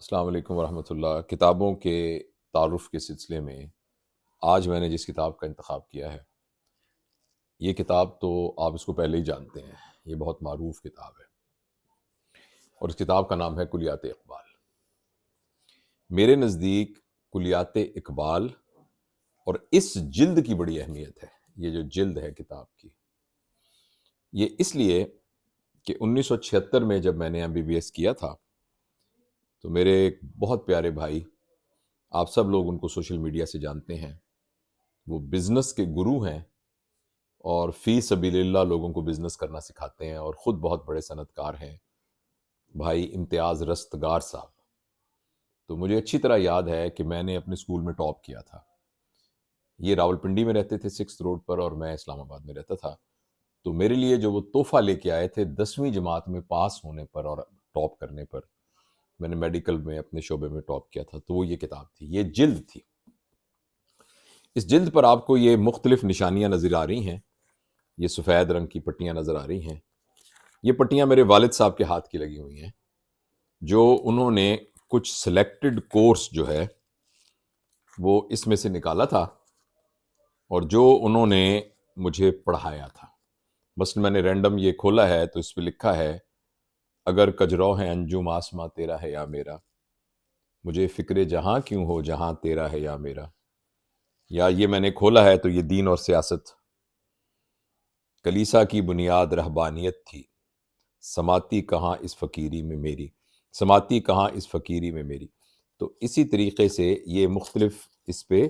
السلام علیکم ورحمۃ اللہ۔ کتابوں کے تعارف کے سلسلے میں آج میں نے جس کتاب کا انتخاب کیا ہے، یہ کتاب تو آپ اس کو پہلے ہی جانتے ہیں، یہ بہت معروف کتاب ہے اور اس کتاب کا نام ہے کلیات اقبال۔ میرے نزدیک کلیات اقبال اور اس جلد کی بڑی اہمیت ہے۔ یہ جو جلد ہے کتاب کی، یہ اس لیے کہ 1976 میں جب میں نے MBBS کیا تھا تو میرے ایک بہت پیارے بھائی، آپ سب لوگ ان کو سوشل میڈیا سے جانتے ہیں، وہ بزنس کے گرو ہیں اور فی سبیل اللہ لوگوں کو بزنس کرنا سکھاتے ہیں اور خود بہت بڑے صنعت کار ہیں، بھائی امتیاز رستگار صاحب۔ تو مجھے اچھی طرح یاد ہے کہ میں نے اپنے اسکول میں ٹاپ کیا تھا۔ یہ راولپنڈی میں رہتے تھے 6 روڈ پر اور میں اسلام آباد میں رہتا تھا۔ تو میرے لیے جو وہ تحفہ لے کے آئے تھے 10ویں جماعت میں پاس ہونے پر اور ٹاپ کرنے پر، میں نے میڈیکل میں اپنے شعبے میں ٹاپ کیا تھا، تو وہ یہ کتاب تھی، یہ جلد تھی۔ اس جلد پر آپ کو یہ مختلف نشانیاں نظر آ رہی ہیں، یہ سفید رنگ کی پٹیاں نظر آ رہی ہیں۔ یہ پٹیاں میرے والد صاحب کے ہاتھ کی لگی ہوئی ہیں، جو انہوں نے کچھ سلیکٹڈ کورس جو ہے وہ اس میں سے نکالا تھا اور جو انہوں نے مجھے پڑھایا تھا۔ مثلا میں نے رینڈم یہ کھولا ہے تو اس پہ لکھا ہے، اگر کجرو ہے انجم آسماں تیرا ہے یا میرا، مجھے فکر جہاں کیوں ہو جہاں تیرا ہے یا میرا۔ یا یہ میں نے کھولا ہے تو یہ دین اور سیاست، کلیسا کی بنیاد رہبانیت تھی، سماتی کہاں اس فقیری میں میری، سماتی کہاں اس فقیری میں میری۔ تو اسی طریقے سے یہ مختلف اس پہ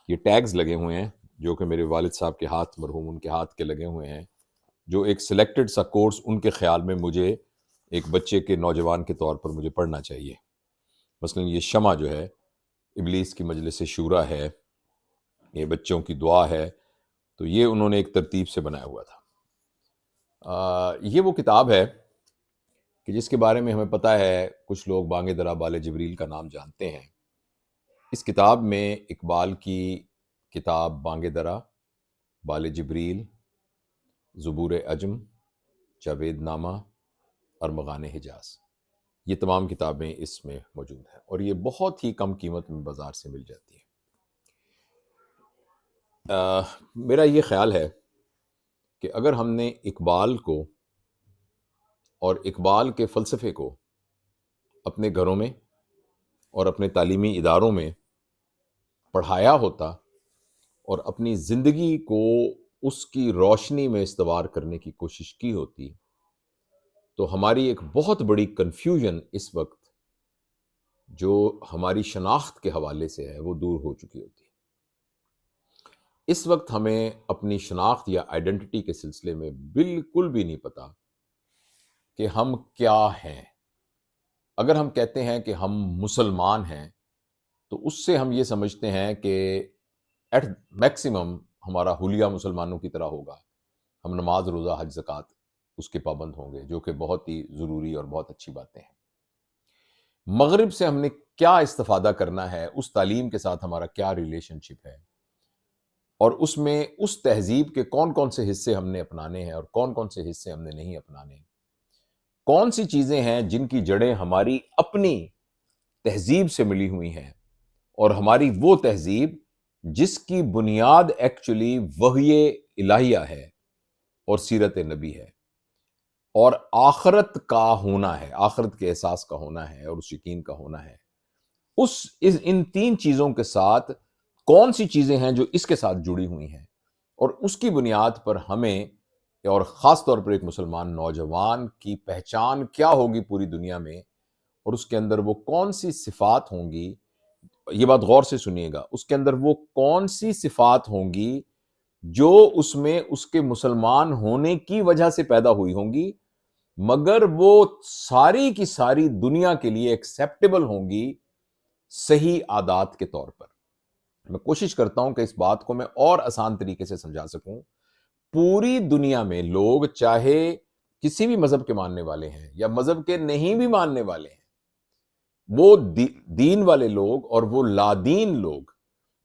یہ ٹیگز لگے ہوئے ہیں جو کہ میرے والد صاحب کے ہاتھ، مرحوم ان کے ہاتھ کے لگے ہوئے ہیں، جو ایک سلیکٹڈ سا کورس ان کے خیال میں مجھے ایک بچے کے نوجوان کے طور پر مجھے پڑھنا چاہیے۔ مثلا یہ شمع جو ہے ابلیس کی مجلس شورا ہے، یہ بچوں کی دعا ہے، تو یہ انہوں نے ایک ترتیب سے بنایا ہوا تھا۔ یہ وہ کتاب ہے کہ جس کے بارے میں ہمیں پتہ ہے، کچھ لوگ بانگ درا بال جبریل کا نام جانتے ہیں۔ اس کتاب میں اقبال کی کتاب بانگ درا، بال جبریل، زبور عجم، جاوید نامہ، ارمغان حجاز، یہ تمام کتابیں اس میں موجود ہیں اور یہ بہت ہی کم قیمت میں بازار سے مل جاتی ہیں۔ میرا یہ خیال ہے کہ اگر ہم نے اقبال کو اور اقبال کے فلسفے کو اپنے گھروں میں اور اپنے تعلیمی اداروں میں پڑھایا ہوتا اور اپنی زندگی کو اس کی روشنی میں استوار کرنے کی کوشش کی ہوتی، تو ہماری ایک بہت بڑی کنفیوژن اس وقت جو ہماری شناخت کے حوالے سے ہے وہ دور ہو چکی ہوتی ہے۔ اس وقت ہمیں اپنی شناخت یا آئیڈینٹی کے سلسلے میں بالکل بھی نہیں پتا کہ ہم کیا ہیں۔ اگر ہم کہتے ہیں کہ ہم مسلمان ہیں تو اس سے ہم یہ سمجھتے ہیں کہ ایٹ میکسیمم ہمارا حلیہ مسلمانوں کی طرح ہوگا، ہم نماز روزہ حج زکوٰۃ اس کے پابند ہوں گے، جو کہ بہت ہی ضروری اور بہت اچھی باتیں ہیں۔ مغرب سے ہم نے کیا استفادہ کرنا ہے، اس تعلیم کے ساتھ ہمارا کیا ریلیشن شپ ہے، اور اس میں اس تہذیب کے کون کون سے حصے ہم نے اپنانے ہیں اور کون کون سے حصے ہم نے نہیں اپنانے، کون سی چیزیں ہیں جن کی جڑیں ہماری اپنی تہذیب سے ملی ہوئی ہیں، اور ہماری وہ تہذیب جس کی بنیاد ایکچولی وحی الہیہ ہے اور سیرت نبی ہے اور آخرت کا ہونا ہے، آخرت کے احساس کا ہونا ہے اور اس یقین کا ہونا ہے۔ ان 3 چیزوں کے ساتھ کون سی چیزیں ہیں جو اس کے ساتھ جڑی ہوئی ہیں، اور اس کی بنیاد پر ہمیں اور خاص طور پر ایک مسلمان نوجوان کی پہچان کیا ہوگی پوری دنیا میں، اور اس کے اندر وہ کون سی صفات ہوں گی۔ یہ بات غور سے سنیے گا، اس کے اندر وہ کون سی صفات ہوں گی جو اس میں اس کے مسلمان ہونے کی وجہ سے پیدا ہوئی ہوں گی، مگر وہ ساری کی ساری دنیا کے لیے ایکسیپٹیبل ہوں گی صحیح عادات کے طور پر۔ میں کوشش کرتا ہوں کہ اس بات کو میں اور آسان طریقے سے سمجھا سکوں۔ پوری دنیا میں لوگ چاہے کسی بھی مذہب کے ماننے والے ہیں یا مذہب کے نہیں بھی ماننے والے ہیں، وہ دین والے لوگ اور وہ لادین لوگ،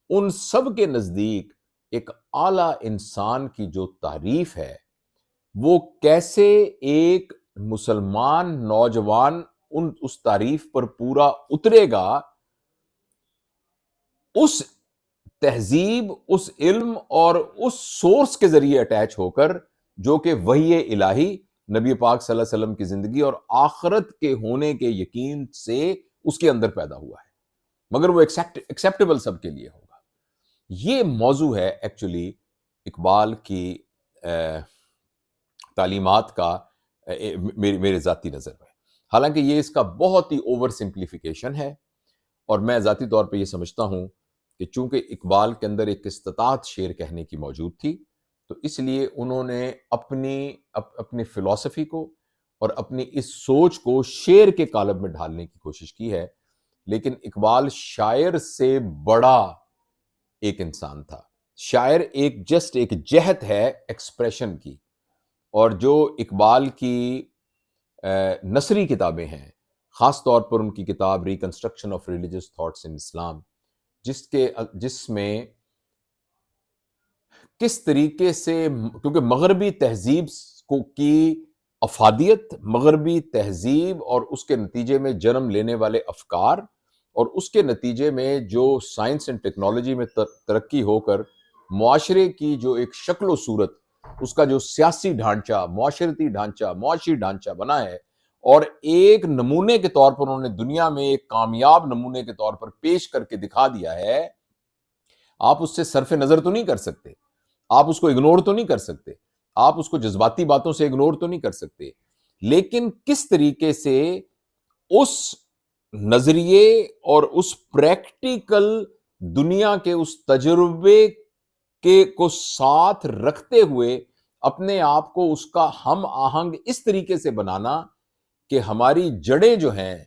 ان سب کے نزدیک ایک اعلیٰ انسان کی جو تعریف ہے، وہ کیسے ایک مسلمان نوجوان اس تعریف پر پورا اترے گا، اس تہذیب، اس علم اور اس سورس کے ذریعے اٹیچ ہو کر، جو کہ وحی الہی نبی پاک صلی اللہ علیہ وسلم کی زندگی اور آخرت کے ہونے کے یقین سے اس کے اندر پیدا ہوا ہے، مگر وہ ایکسیپٹیبل سب کے لیے ہوگا۔ یہ موضوع ہے ایکچولی اقبال کی تعلیمات کا میرے ذاتی نظر میں، حالانکہ یہ اس کا بہت ہی اوور سمپلیفیکیشن ہے، اور میں ذاتی طور پہ یہ سمجھتا ہوں کہ چونکہ اقبال کے اندر ایک استطاعت شعر کہنے کی موجود تھی، تو اس لیے انہوں نے اپنی فلسفی کو اور اپنی اس سوچ کو شعر کے قالب میں ڈھالنے کی کوشش کی ہے، لیکن اقبال شاعر سے بڑا ایک انسان تھا۔ شاعر ایک جہت ہے ایکسپریشن کی، اور جو اقبال کی نثری کتابیں ہیں، خاص طور پر ان کی کتاب reconstruction of religious thoughts in Islam, جس میں کس طریقے سے، کیونکہ مغربی تہذیب کی افادیت، مغربی تہذیب اور اس کے نتیجے میں جنم لینے والے افکار، اور اس کے نتیجے میں جو سائنس اینڈ ٹیکنالوجی میں ترقی ہو کر معاشرے کی جو ایک شکل و صورت، اس کا جو سیاسی ڈھانچہ، معاشرتی ڈھانچہ، معاشی ڈھانچہ بنا ہے، اور ایک نمونے کے طور پر انہوں نے دنیا میں ایک کامیاب نمونے کے طور پر پیش کر کے دکھا دیا ہے، آپ اس سے صرف نظر تو نہیں کر سکتے، آپ اس کو اگنور تو نہیں کر سکتے، آپ اس کو جذباتی باتوں سے اگنور تو نہیں کر سکتے، لیکن کس طریقے سے اس نظریے اور اس پریکٹیکل دنیا کے اس تجربے کو ساتھ رکھتے ہوئے اپنے آپ کو اس کا ہم آہنگ اس طریقے سے بنانا کہ ہماری جڑیں جو ہیں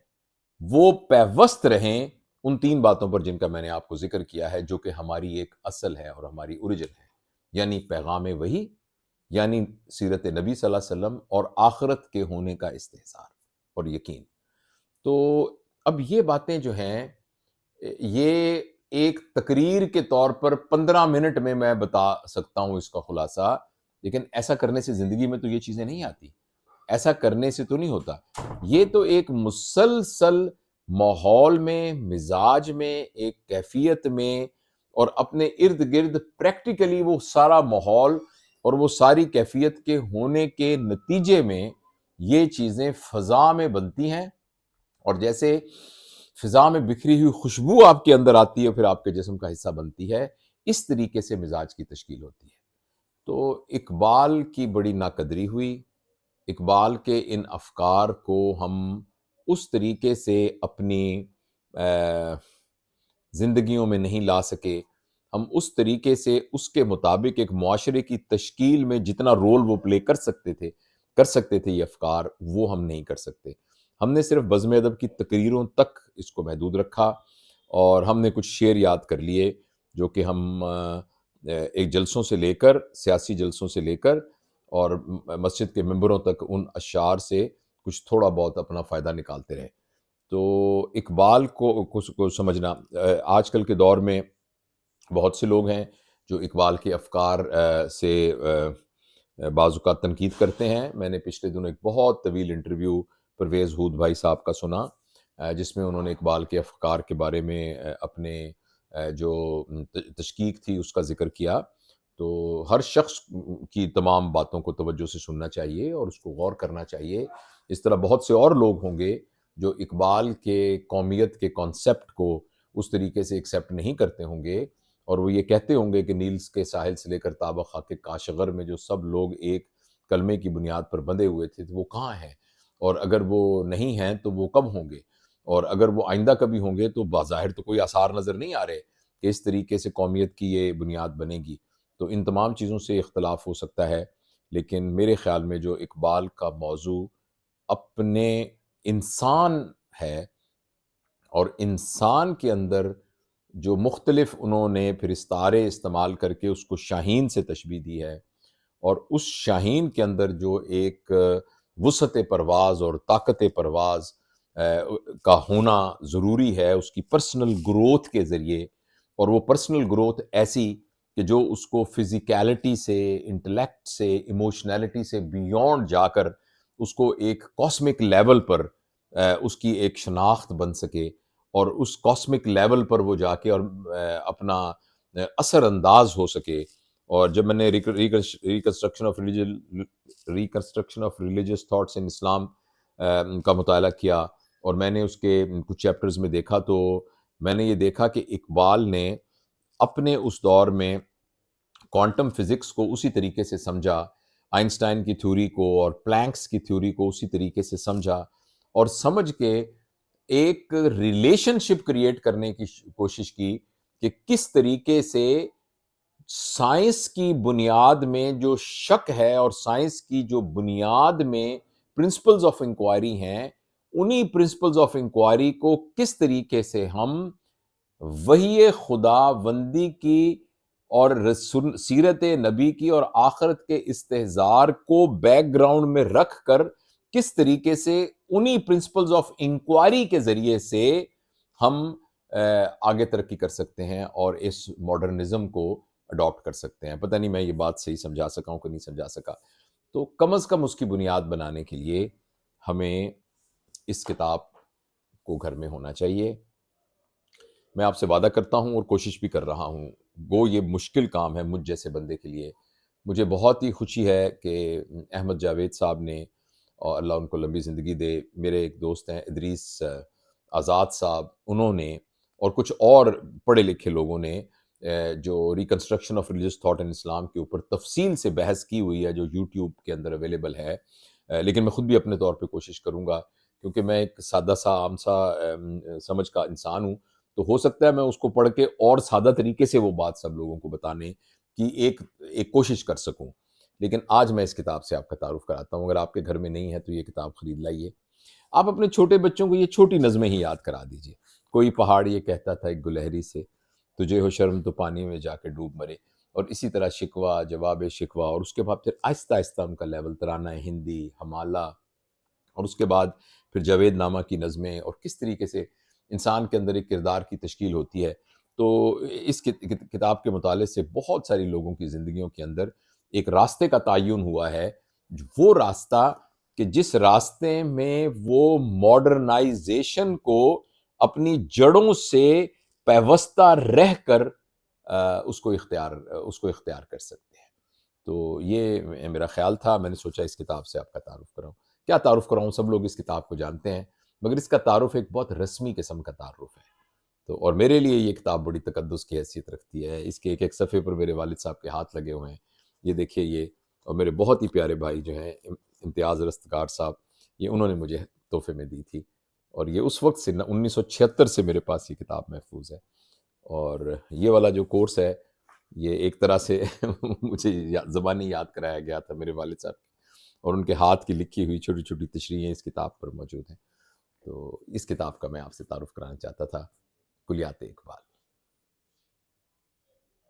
وہ پیوست رہیں ان تین باتوں پر جن کا میں نے آپ کو ذکر کیا ہے، جو کہ ہماری ایک اصل ہے اور ہماری اوریجن ہے، یعنی پیغام وحی، یعنی سیرت نبی صلی اللہ علیہ وسلم، اور آخرت کے ہونے کا استحضار اور یقین۔ تو اب یہ باتیں جو ہیں، یہ ایک تقریر کے طور پر 15 منٹ میں بتا سکتا ہوں اس کا خلاصہ، لیکن ایسا کرنے سے زندگی میں تو یہ چیزیں نہیں آتی، ایسا کرنے سے تو نہیں ہوتا۔ یہ تو ایک مسلسل ماحول میں، مزاج میں، ایک کیفیت میں، اور اپنے ارد گرد پریکٹیکلی وہ سارا ماحول اور وہ ساری کیفیت کے ہونے کے نتیجے میں یہ چیزیں فضا میں بنتی ہیں، اور جیسے فضا میں بکھری ہوئی خوشبو آپ کے اندر آتی ہے، پھر آپ کے جسم کا حصہ بنتی ہے، اس طریقے سے مزاج کی تشکیل ہوتی ہے۔ تو اقبال کی بڑی ناقدری ہوئی، اقبال کے ان افکار کو ہم اس طریقے سے اپنی زندگیوں میں نہیں لا سکے، ہم اس طریقے سے اس کے مطابق ایک معاشرے کی تشکیل میں جتنا رول وہ پلے کر سکتے تھے یہ افکار، وہ ہم نہیں کر سکتے۔ ہم نے صرف بزم ادب کی تقریروں تک اس کو محدود رکھا، اور ہم نے کچھ شعر یاد کر لیے جو کہ ہم ایک جلسوں سے لے کر، سیاسی جلسوں سے لے کر، اور مسجد کے ممبروں تک ان اشعار سے کچھ تھوڑا بہت اپنا فائدہ نکالتے رہے۔ تو اقبال کو سمجھنا، آج کل کے دور میں بہت سے لوگ ہیں جو اقبال کے افکار سے بعض اوقات تنقید کرتے ہیں۔ میں نے پچھلے دنوں ایک بہت طویل انٹرویو پرویز ہود بھائی صاحب کا سنا، جس میں انہوں نے اقبال کے افکار کے بارے میں اپنے جو تشکیک تھی اس کا ذکر کیا۔ تو ہر شخص کی تمام باتوں کو توجہ سے سننا چاہیے اور اس کو غور کرنا چاہیے۔ اس طرح بہت سے اور لوگ ہوں گے جو اقبال کے قومیت کے کانسیپٹ کو اس طریقے سے ایکسیپٹ نہیں کرتے ہوں گے، اور وہ یہ کہتے ہوں گے کہ نیلز کے ساحل سے لے کر تابہ خاک کاشغر میں جو سب لوگ ایک کلمے کی بنیاد پر بندھے ہوئے تھے وہ کہاں ہیں، اور اگر وہ نہیں ہیں تو وہ کب ہوں گے، اور اگر وہ آئندہ کبھی ہوں گے تو بظاہر تو کوئی آثار نظر نہیں آ رہے کہ اس طریقے سے قومیت کی یہ بنیاد بنے گی۔ تو ان تمام چیزوں سے اختلاف ہو سکتا ہے، لیکن میرے خیال میں جو اقبال کا موضوع اپنے انسان ہے، اور انسان کے اندر جو مختلف انہوں نے پھر استعارے استعمال کر کے اس کو شاہین سے تشبیہ دی ہے، اور اس شاہین کے اندر جو ایک وسعت پرواز اور طاقت پرواز کا ہونا ضروری ہے اس کی پرسنل گروتھ کے ذریعے، اور وہ پرسنل گروتھ ایسی کہ جو اس کو فزیکیلٹی سے، انٹلیکٹ سے، ایموشنالٹی سے بیونڈ جا کر اس کو ایک کاسمک لیول پر اس کی ایک شناخت بن سکے اور اس کاسمک لیول پر وہ جا کے اور اپنا اثر انداز ہو سکے. اور جب میں نے reconstruction of religious thoughts in Islam کا مطالعہ کیا اور میں نے اس کے کچھ چیپٹرز میں دیکھا، تو میں نے یہ دیکھا کہ اقبال نے اپنے اس دور میں کوانٹم فزکس کو اسی طریقے سے سمجھا، آئنسٹائن کی تھیوری کو اور پلانکس کی تھیوری کو اسی طریقے سے سمجھا، اور سمجھ کے ایک ریلیشن شپ کریٹ کرنے کی کوشش کی کہ کس طریقے سے سائنس کی بنیاد میں جو شک ہے اور سائنس کی جو بنیاد میں پرنسپلز آف انکوائری ہیں، انہی پرنسپلز آف انکوائری کو کس طریقے سے ہم وحی خدا بندی کی اور سیرت نبی کی اور آخرت کے استحضار کو بیک گراؤنڈ میں رکھ کر کس طریقے سے انہی پرنسپلز آف انکوائری کے ذریعے سے ہم آگے ترقی کر سکتے ہیں اور اس ماڈرنزم کو اڈاپٹ کر سکتے ہیں. پتہ نہیں میں یہ بات صحیح سمجھا سکا ہوں کہ نہیں سمجھا سکا. تو کم از کم اس کی بنیاد بنانے کے لیے ہمیں اس کتاب کو گھر میں ہونا چاہیے. میں آپ سے وعدہ کرتا ہوں اور کوشش بھی کر رہا ہوں، گو یہ مشکل کام ہے مجھ جیسے بندے کے لیے. مجھے بہت ہی خوشی ہے کہ احمد جاوید صاحب نے، اور اللہ ان کو لمبی زندگی دے، میرے ایک دوست ہیں ادریس آزاد صاحب، انہوں نے اور کچھ اور پڑھے لکھے لوگوں نے جو reconstruction of religious thought in Islam کے اوپر تفصیل سے بحث کی ہوئی ہے، جو یوٹیوب کے اندر اویلیبل ہے. لیکن میں خود بھی اپنے طور پہ کوشش کروں گا، کیونکہ میں ایک سادہ سا عام سا سمجھ کا انسان ہوں، تو ہو سکتا ہے میں اس کو پڑھ کے اور سادہ طریقے سے وہ بات سب لوگوں کو بتانے کی ایک کوشش کر سکوں. لیکن آج میں اس کتاب سے آپ کا تعارف کراتا ہوں. اگر آپ کے گھر میں نہیں ہے تو یہ کتاب خرید لائیے. آپ اپنے چھوٹے بچوں کو یہ چھوٹی نظمیں ہی یاد کرا دیجئے. کوئی پہاڑ یہ کہتا تھا ایک گلہری سے، تجھے ہو شرم تو پانی میں جا کے ڈوب مرے. اور اسی طرح شکوہ، جواب شکوہ، اور اس کے بعد پھر آہستہ آہستہ ان کا لیول ترانہ ہندی، ہمالہ، اور اس کے بعد پھر جاوید نامہ کی نظمیں، اور کس طریقے سے انسان کے اندر ایک کردار کی تشکیل ہوتی ہے. تو اس کتاب کے مطالعے سے بہت ساری لوگوں کی زندگیوں کے اندر ایک راستے کا تعین ہوا ہے، وہ راستہ کہ جس راستے میں وہ ماڈرنائزیشن کو اپنی جڑوں سے پیوستہ رہ کر اس کو اختیار کر سکتے ہیں. تو یہ میرا خیال تھا، میں نے سوچا اس کتاب سے آپ کا تعارف کراؤں. کیا تعارف کراؤں، سب لوگ اس کتاب کو جانتے ہیں، مگر اس کا تعارف ایک بہت رسمی قسم کا تعارف ہے. تو اور میرے لیے یہ کتاب بڑی تقدس کی حیثیت رکھتی ہے. اس کے ایک ایک صفحے پر میرے والد صاحب کے ہاتھ لگے ہوئے ہیں. یہ دیکھیے یہ، اور میرے بہت ہی پیارے بھائی جو ہیں امتیاز رستگار صاحب، یہ انہوں نے مجھے تحفے میں دی تھی، اور یہ اس وقت سے 1976 سے میرے پاس یہ کتاب محفوظ ہے. اور یہ والا جو کورس ہے، یہ ایک طرح سے مجھے زبانی یاد کرایا گیا تھا میرے والد صاحب کی، اور ان کے ہاتھ کی لکھی ہوئی چھوٹی چھوٹی تشریحیں اس کتاب پر موجود ہیں. تو اس کتاب کا میں آپ سے تعارف کرانا چاہتا تھا، کلیات اقبال.